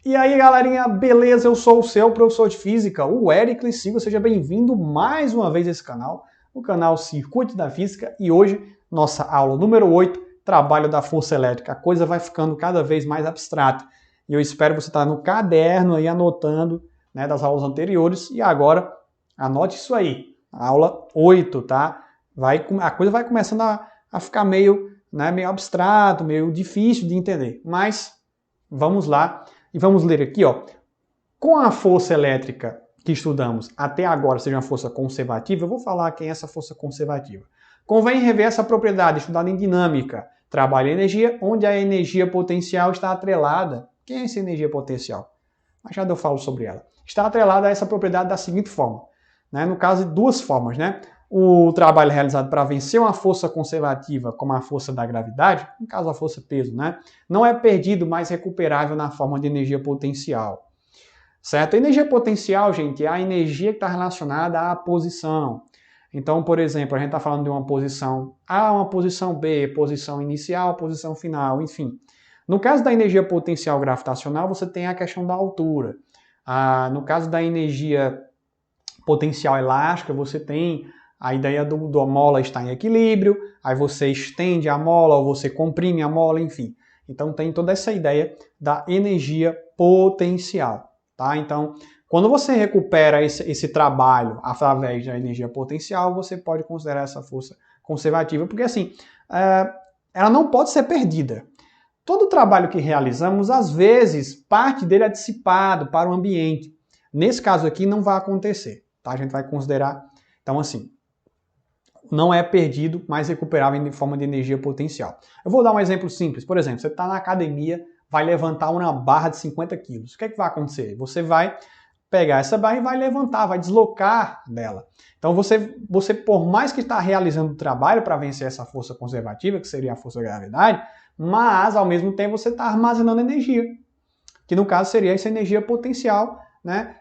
E aí, galerinha, beleza? Eu sou o seu professor de física, o Éricles Silva. Seja bem-vindo mais uma vez a esse canal, o canal Circuito da Física. E hoje, nossa aula número 8, trabalho da força elétrica. A coisa vai ficando cada vez mais abstrata. E eu espero você estar no caderno aí anotando, né, das aulas anteriores. E agora, anote isso aí, aula 8, tá? A coisa vai começando a ficar meio abstrato, meio difícil de entender. Mas vamos lá. E vamos ler aqui, ó. Com a força elétrica que estudamos até agora, seja uma força conservativa, eu vou falar quem é essa força conservativa. Convém rever essa propriedade estudada em dinâmica. Trabalho e energia, onde a energia potencial está atrelada. Quem é essa energia potencial? Mais tarde eu falo sobre ela. Está atrelada a essa propriedade da seguinte forma. Né? No caso, de duas formas, né? O trabalho realizado para vencer uma força conservativa, como a força da gravidade, no caso a força peso, né, não é perdido, mas recuperável na forma de energia potencial. Certo? A energia potencial, gente, é a energia que está relacionada à posição. Então, por exemplo, a gente está falando de uma posição A, uma posição B, posição inicial, posição final, enfim. No caso da energia potencial gravitacional, você tem a questão da altura. No caso da energia potencial elástica, você tem a ideia da mola estar em equilíbrio, aí você estende a mola ou você comprime a mola, enfim. Então tem toda essa ideia da energia potencial, tá? Então, quando você recupera esse trabalho através da energia potencial, você pode considerar essa força conservativa, porque assim, ela não pode ser perdida. Todo o trabalho que realizamos, às vezes, parte dele é dissipado para o ambiente. Nesse caso aqui, não vai acontecer, tá? A gente vai considerar, então assim, não é perdido, mas recuperável em forma de energia potencial. Eu vou dar um exemplo simples. Por exemplo, você está na academia, vai levantar uma barra de 50 quilos. O que é que vai acontecer? Você vai pegar essa barra e vai levantar, vai deslocar dela. Então você por mais que está realizando o trabalho para vencer essa força conservativa, que seria a força da gravidade, mas ao mesmo tempo você está armazenando energia, que no caso seria essa energia potencial, né?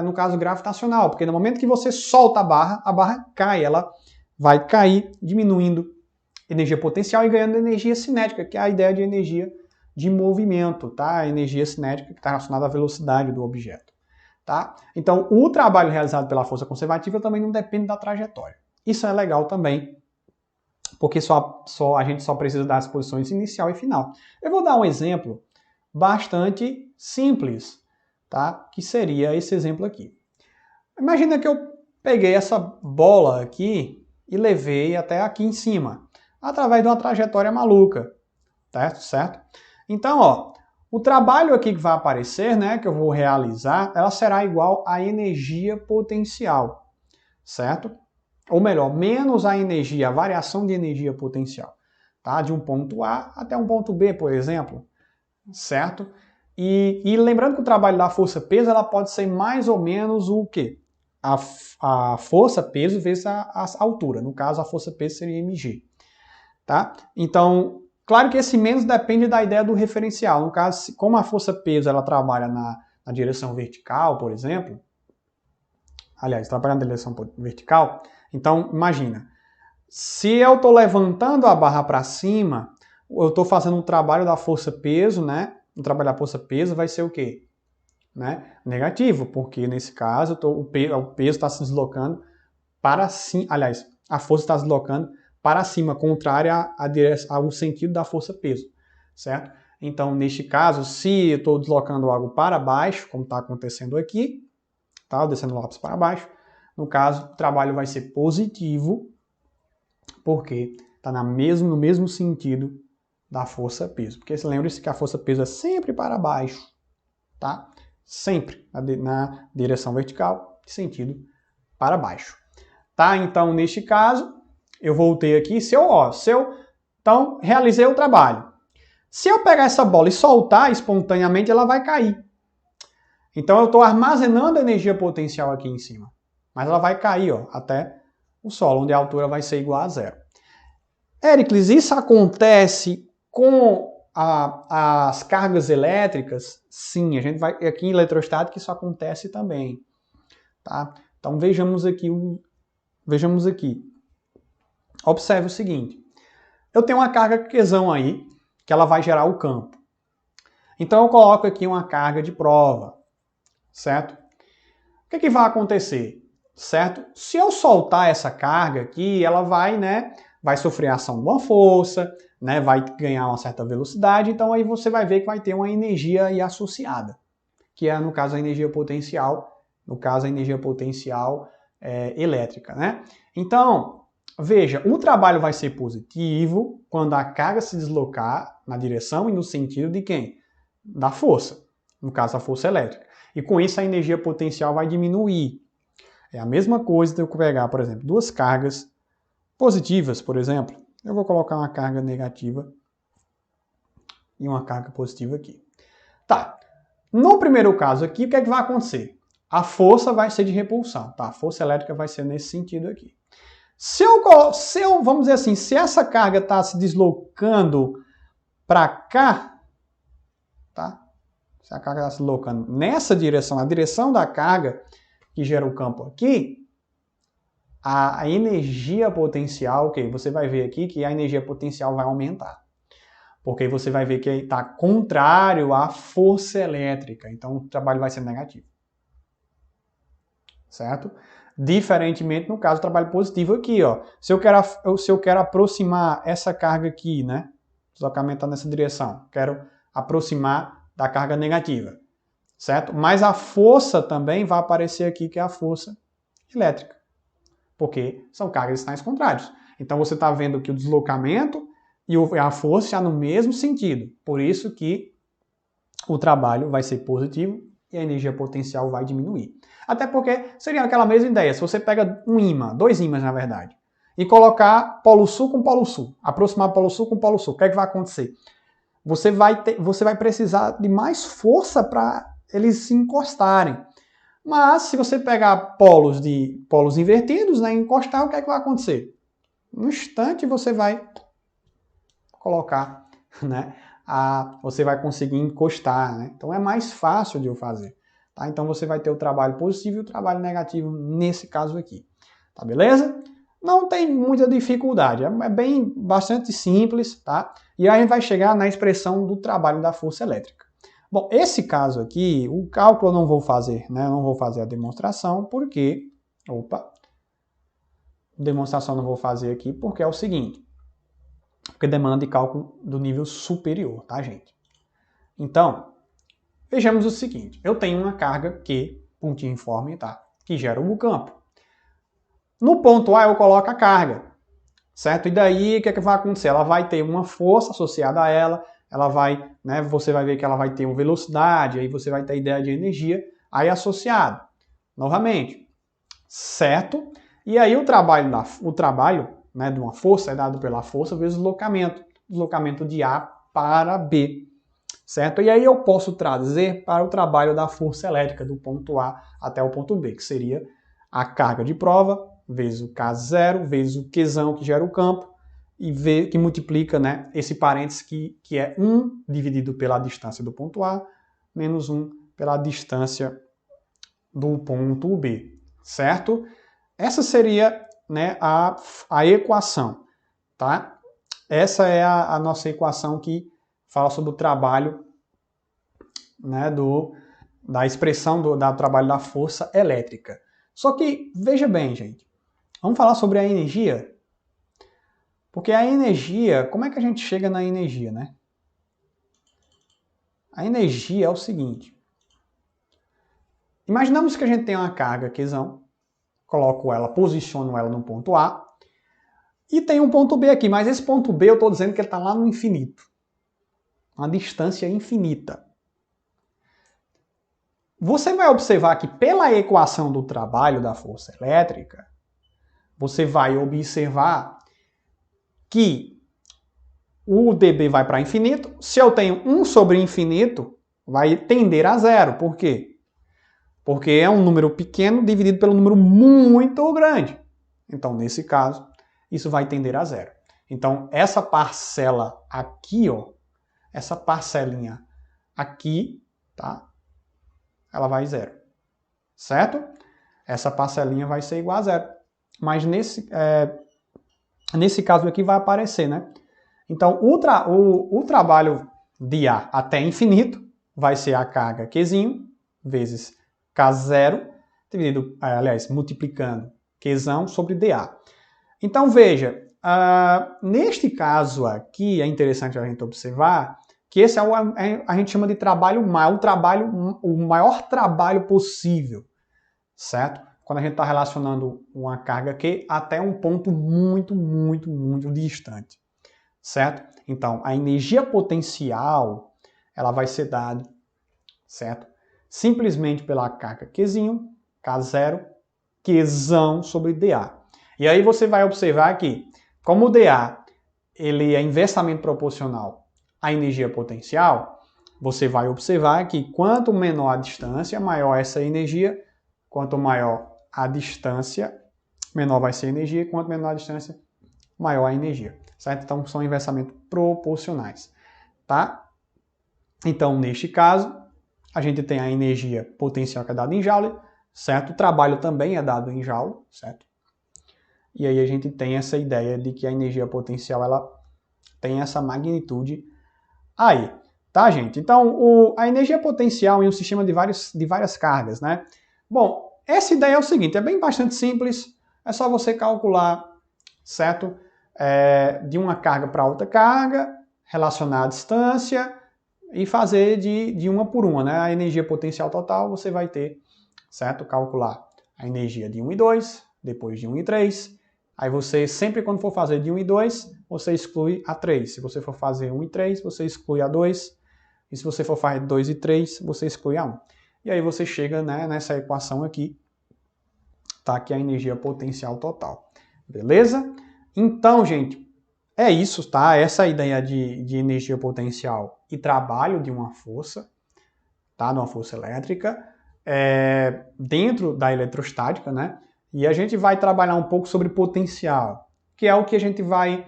No caso gravitacional, porque no momento que você solta a barra cai, ela vai cair, diminuindo energia potencial e ganhando energia cinética, que é a ideia de energia de movimento, tá? A energia cinética que está relacionada à velocidade do objeto, tá? Então, o trabalho realizado pela força conservativa também não depende da trajetória. Isso é legal também, porque a gente só precisa das posições inicial e final. Eu vou dar um exemplo bastante simples, tá? Que seria esse exemplo aqui. Imagina que eu peguei essa bola aqui e levei até aqui em cima, através de uma trajetória maluca, certo? Então, ó, o trabalho aqui que vai aparecer, né, que eu vou realizar, ela será igual à energia potencial, certo? Ou melhor, menos a energia, a variação de energia potencial, tá? De um ponto A até um ponto B, por exemplo, certo? E lembrando que o trabalho da força-peso, ela pode ser mais ou menos o quê? A força-peso vezes a altura. No caso, a força-peso seria mg. Tá? Então, claro que esse menos depende da ideia do referencial. No caso, como a força-peso ela trabalha na direção vertical, por exemplo, aliás, trabalha na direção vertical, então imagina, se eu estou levantando a barra para cima, eu estou fazendo um trabalho da força-peso, né? O trabalho da força-peso vai ser o quê? Né? Negativo, porque nesse caso o peso está se deslocando para cima, aliás, a força está se deslocando para cima, contrária ao sentido da força-peso, certo? Então, neste caso, se eu estou deslocando algo para baixo, como está acontecendo aqui, tá? Descendo o lápis para baixo, no caso, o trabalho vai ser positivo, porque está no mesmo sentido da força-peso. Porque lembre-se que a força-peso é sempre para baixo, tá? Sempre na direção vertical, sentido para baixo. Tá? Então, neste caso, eu voltei aqui, então, realizei o trabalho. Se eu pegar essa bola e soltar espontaneamente, ela vai cair. Então, eu estou armazenando energia potencial aqui em cima. Mas ela vai cair, ó, até o solo, onde a altura vai ser igual a zero. Éricles, isso acontece com as cargas elétricas? Sim, a gente vai aqui em eletrostática isso acontece também, tá? Então vejamos aqui. Observe o seguinte. Eu tenho uma carga Qzão aí, que ela vai gerar o campo. Então eu coloco aqui uma carga de prova, certo? O que vai acontecer, certo? Se eu soltar essa carga aqui, ela vai, né, vai sofrer a ação de uma força, né, vai ganhar uma certa velocidade, então aí você vai ver que vai ter uma energia aí associada, que é, no caso, a energia potencial, elétrica, né? Então, veja, o trabalho vai ser positivo quando a carga se deslocar na direção e no sentido de quem? Da força, no caso, a força elétrica. E com isso a energia potencial vai diminuir. É a mesma coisa de eu pegar, por exemplo, duas cargas positivas, por exemplo. Eu vou colocar uma carga negativa e uma carga positiva aqui. Tá. No primeiro caso aqui, o que é que vai acontecer? A força vai ser de repulsão, tá? A força elétrica vai ser nesse sentido aqui. Se eu, vamos dizer assim, se essa carga está se deslocando para cá, tá? Se a carga está se deslocando nessa direção, a direção da carga que gera o campo aqui, a energia potencial, ok, você vai ver aqui que a energia potencial vai aumentar. Porque você vai ver que está contrário à força elétrica. Então o trabalho vai ser negativo. Certo? Diferentemente no caso do trabalho positivo aqui, ó. Se eu quero aproximar essa carga aqui, né? O deslocamento está nessa direção. Quero aproximar da carga negativa. Certo? Mas a força também vai aparecer aqui, que é a força elétrica. Porque são cargas de sinais contrários. Então você está vendo que o deslocamento e a força já no mesmo sentido. Por isso que o trabalho vai ser positivo e a energia potencial vai diminuir. Até porque seria aquela mesma ideia. Se você pega um ímã, dois ímãs na verdade, e colocar polo sul com polo sul, aproximar polo sul com polo sul, o que é que vai acontecer? Você vai precisar de mais força para eles se encostarem. Mas se você pegar polos invertidos, né, e encostar, o que é que vai acontecer? No instante você vai colocar, né? Você vai conseguir encostar, né? Então é mais fácil de eu fazer. Tá? Então você vai ter o trabalho positivo e o trabalho negativo nesse caso aqui. Tá beleza? Não tem muita dificuldade, é bastante simples, tá? E aí a gente vai chegar na expressão do trabalho da força elétrica. Bom, esse caso aqui, o cálculo eu não vou fazer, né? Eu não vou fazer a demonstração porque... Demonstração não vou fazer aqui porque é o seguinte. Porque demanda de cálculo do nível superior, tá, gente? Então, vejamos o seguinte. Eu tenho uma carga Q, pontiforme, tá? Que gera o campo. No ponto A eu coloco a carga, certo? E daí, o que é que vai acontecer? Ela vai ter uma força associada a ela, vai, né, você vai ver que ela vai ter uma velocidade, aí você vai ter a ideia de energia aí associado. Novamente, certo? E aí o trabalho, né, de uma força é dado pela força vezes o deslocamento de A para B, certo? E aí eu posso trazer para o trabalho da força elétrica do ponto A até o ponto B, que seria a carga de prova vezes o K0 vezes o Qzão que gera o campo e que multiplica, né, esse parênteses que é 1 dividido pela distância do ponto A menos 1 pela distância do ponto B, certo? Essa seria, né, a equação, tá? Essa é a nossa equação que fala sobre o trabalho, né, da expressão do trabalho da força elétrica. Só que, veja bem, gente, vamos falar sobre a energia? Porque a energia, como é que a gente chega na energia, né? A energia é o seguinte. Imaginamos que a gente tem uma carga Qzão, posiciono ela no ponto A, e tem um ponto B aqui, mas esse ponto B eu estou dizendo que ele está lá no infinito. Uma distância infinita. Você vai observar que pela equação do trabalho da força elétrica, você vai observar que o dB vai para infinito. Se eu tenho 1 sobre infinito, vai tender a zero. Por quê? Porque é um número pequeno dividido pelo número muito grande. Então, nesse caso, isso vai tender a zero. Então, essa parcela aqui, ó, essa parcelinha aqui, tá? Ela vai zero. Certo? Essa parcelinha vai ser igual a zero. Mas nesse caso aqui vai aparecer, né? Então, o trabalho de A até infinito vai ser a carga Qzinho vezes K0, dividido, aliás, multiplicando Qzão sobre dA. Então, veja, neste caso aqui, é interessante a gente observar que esse a gente chama de trabalho o maior trabalho possível, certo? Quando a gente está relacionando uma carga Q até um ponto muito, muito, muito distante, certo? Então, a energia potencial, ela vai ser dada, certo? Simplesmente pela carga Qzinho, K0, Qzão sobre dA. E aí você vai observar que, como o dA ele é inversamente proporcional à energia potencial, você vai observar que quanto menor a distância, maior essa energia, quanto maior a distância, menor vai ser a energia, e quanto menor a distância, maior a energia, certo? Então, são inversamente proporcionais, tá? Então, neste caso, a gente tem a energia potencial que é dada em Joule, certo? O trabalho também é dado em Joule, certo? E aí a gente tem essa ideia de que a energia potencial, ela tem essa magnitude aí, tá, gente? Então, a energia potencial em um sistema de várias cargas, né? Bom, essa ideia é o seguinte, é bastante simples, é só você calcular, certo? De uma carga para outra carga, relacionar a distância e fazer de uma por uma, né? A energia potencial total você vai ter, certo? Calcular a energia de 1 e 2, depois de 1 e 3, aí você, sempre quando for fazer de 1 e 2, você exclui a 3. Se você for fazer 1 e 3, você exclui a 2. E se você for fazer 2 e 3, você exclui a 1. E aí você chega, né, nessa equação aqui, tá? Que é a energia potencial total. Beleza? Então, gente, é isso, tá? Essa é a ideia de energia potencial e trabalho de uma força, tá? De uma força elétrica, dentro da eletrostática, né? E a gente vai trabalhar um pouco sobre potencial, que é o que a gente vai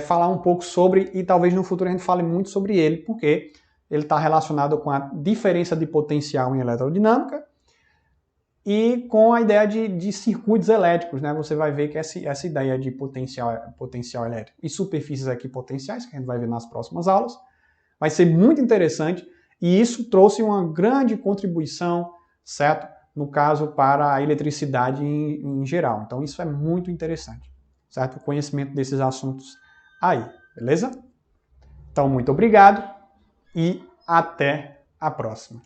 falar um pouco sobre, e talvez no futuro a gente fale muito sobre ele, porque ele está relacionado com a diferença de potencial em elerodinâmica e com a ideia de circuitos elétricos, né? Você vai ver que essa ideia de potencial elétrico e superfícies aqui potenciais, que a gente vai ver nas próximas aulas, vai ser muito interessante, e isso trouxe uma grande contribuição, certo? No caso, para a eletricidade em geral. Então, isso é muito interessante, certo? O conhecimento desses assuntos aí, beleza? Então, muito obrigado e até a próxima.